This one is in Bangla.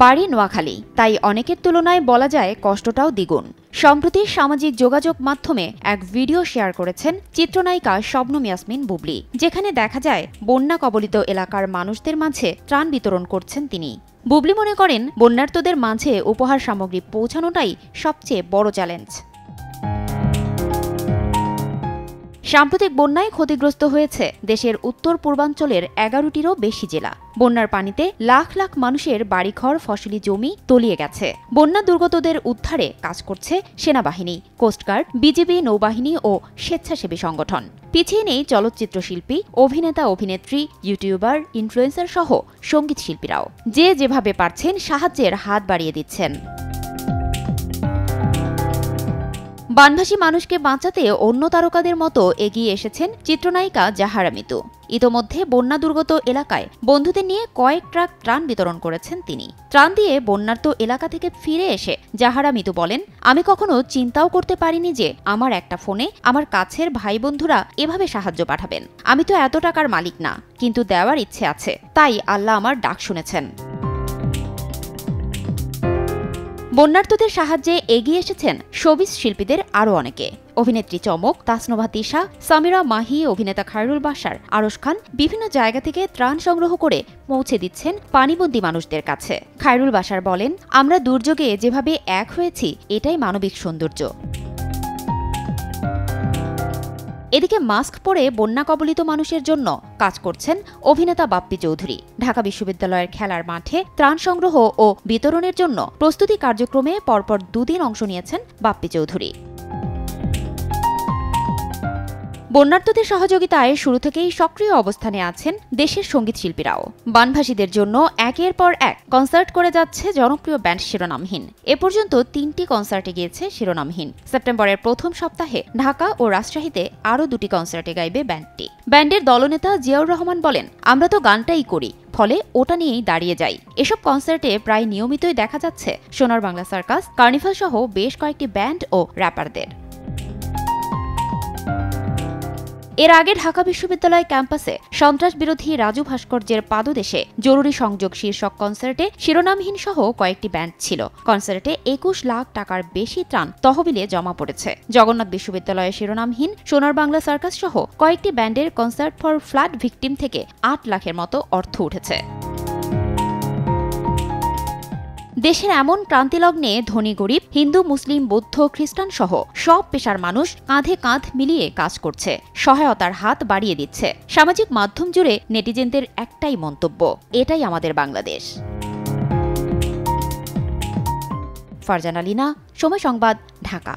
বাড়ি নোয়াখালী, তাই অনেকের তুলনায় বলা যায় কষ্টটাও দ্বিগুণ। সম্প্রতি সামাজিক যোগাযোগ মাধ্যমে এক ভিডিও শেয়ার করেছেন চিত্রনায়িকা শবনম ইয়াসমিন বুবলি, যেখানে দেখা যায় বন্যা কবলিত এলাকার মানুষদের মাঝে ত্রাণ বিতরণ করছেন তিনি। বুবলি মনে করেন, বন্যার্তদের মাঝে উপহার সামগ্রী পৌঁছানোটাই সবচেয়ে বড় চ্যালেঞ্জ। সাম্প্রতিক বন্যায় ক্ষতিগ্রস্ত হয়েছে দেশের উত্তর পূর্বাঞ্চলের 11টিরও বেশি জেলা। বন্যার পানিতে লাখ লাখ মানুষের বাড়িঘর, ফসলি জমি তলিয়ে গেছে। বন্যা দুর্গতদের উদ্ধারে কাজ করছে সেনাবাহিনী, কোস্টগার্ড, বিজিবি, নৌবাহিনী ও স্বেচ্ছাসেবী সংগঠন। পিছিয়ে নেই চলচ্চিত্র শিল্পী, অভিনেতা, অভিনেত্রী, ইউটিউবার, ইনফ্লুয়েন্সার সহ সঙ্গীত শিল্পীরাও যে যেভাবে পারছেন সাহায্যের হাত বাড়িয়ে দিচ্ছেন। বানভাসী মানুষকে বাঁচাতে অন্য তারকাদের মতো এগিয়ে এসেছেন চিত্রনায়িকা জাহারা মিতু। ইতোমধ্যে বন্যা দুর্গত এলাকায় বন্ধুদের নিয়ে কয়েক ট্রাক ত্রাণ বিতরণ করেছেন তিনি। ত্রাণ দিয়ে বন্যার্ত এলাকা থেকে ফিরে এসে জাহারা মিতু বলেন, আমি কখনো চিন্তাও করতে পারিনি যে আমার একটা ফোনে আমার কাছের ভাই বন্ধুরা এভাবে সাহায্য পাঠাবেন। আমি তো এত টাকার মালিক না, কিন্তু দেওয়ার ইচ্ছে আছে, তাই আল্লাহ আমার ডাক শুনেছেন। বন্যার্তদের সাহায্যে এগিয়ে এসেছেন শোবিজ শিল্পীদের আরও অনেকে। অভিনেত্রী চমক, তাসনোভা তিশা, সামিরা মাহি, অভিনেতা খায়রুল বাশার, আরশ খান বিভিন্ন জায়গা থেকে ত্রাণ সংগ্রহ করে পৌঁছে দিচ্ছেন পানিবন্দী মানুষদের কাছে। খায়রুল বাশার বলেন, আমরা দুর্যোগে যেভাবে এক হয়েছি, এটাই মানবিক সৌন্দর্য। এদিকে মাস্ক পরে বন্যা কবলিত মানুষের জন্য কাজ করছেন অভিনেতা বাপ্পি চৌধুরী। ঢাকা বিশ্ববিদ্যালয়ের খেলার মাঠে ত্রাণ সংগ্রহ ও বিতরণের জন্য প্রস্তুতি কার্যক্রমে পরপর 2 দিন অংশ নিয়েছেন বাপ্পি চৌধুরী। বন্যার্তদের সহযোগিতায় শুরু থেকেই সক্রিয় অবস্থানে আছেন দেশের সঙ্গীত শিল্পীরাও। বানভাসীদের জন্য একের পর এক কনসার্ট করে যাচ্ছে জনপ্রিয় ব্যান্ড শিরোনামহীন। এ পর্যন্ত 3টি কনসার্টে গিয়েছে শিরোনামহীন। সেপ্টেম্বরের প্রথম সপ্তাহে ঢাকা ও রাজশাহীতে আরও 2টি কনসার্টে গাইবে ব্যান্ডটি। ব্যান্ডের দলনেতা জিয়াউর রহমান বলেন, আমরা তো গানটাই করি, ফলে ওটা নিয়েই দাঁড়িয়ে যাই। এসব কনসার্টে প্রায় নিয়মিতই দেখা যাচ্ছে সোনার বাংলা সার্কাস, কার্নিভাল সহ বেশ কয়েকটি ব্যান্ড ও র্যাপারদের। এর আগে ঢাকা বিশ্ববিদ্যালয় ক্যাম্পাসে সন্ত্রাস বিরোধী রাজু ভাস্কর্যের পাদদেশে জরুরি সংযোগ শীর্ষক কনসার্টে শিরোনামহীন সহ কয়েকটি ব্যান্ড ছিল। কনসার্টে 21 লাখ টাকার বেশি ত্রাণ তহবিলে জমা পড়েছে। জগন্নাথ বিশ্ববিদ্যালয়ের শিরোনামহীন সোনার বাংলা সার্কাস সহ কয়েকটি ব্যান্ডের কনসার্ট ফর ফ্লাড ভিকটিম থেকে 8 লাখের মতো অর্থ উঠেছে। দেশের এমন ক্রান্তিলগ্নে ধনী গরিব, হিন্দু, মুসলিম, বৌদ্ধ, খ্রিস্টান সহ সব পেশার মানুষ কাঁধে কাঁধ মিলিয়ে কাজ করছে, সহায়তার হাত বাড়িয়ে দিচ্ছে। সামাজিক মাধ্যম জুড়ে নেটিজেনদের একটাই মন্তব্য, এটাই আমাদের বাংলাদেশ। ফারজানা লিনা, সময় সংবাদ, ঢাকা।